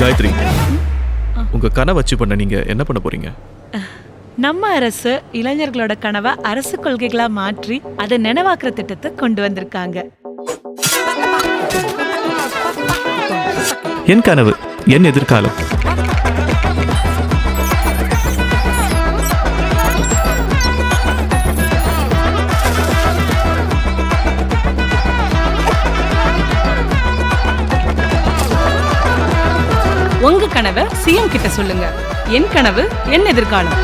காயத்ரி, உங்க கனவை அச்சீவ் பண்ண நீங்க என்ன பண்ண போறீங்க? நம்ம அரசு இளைஞர்களோட கனவை அரசு கொள்கைகளா மாற்றி அதை நினைவாக்குற திட்டத்தை கொண்டு வந்திருக்காங்க. என் கனவு, என் எதிர்காலம். உங்க கனவை சிஎம் கிட்ட சொல்லுங்க. என் கனவு, என் எதிர்காலம்.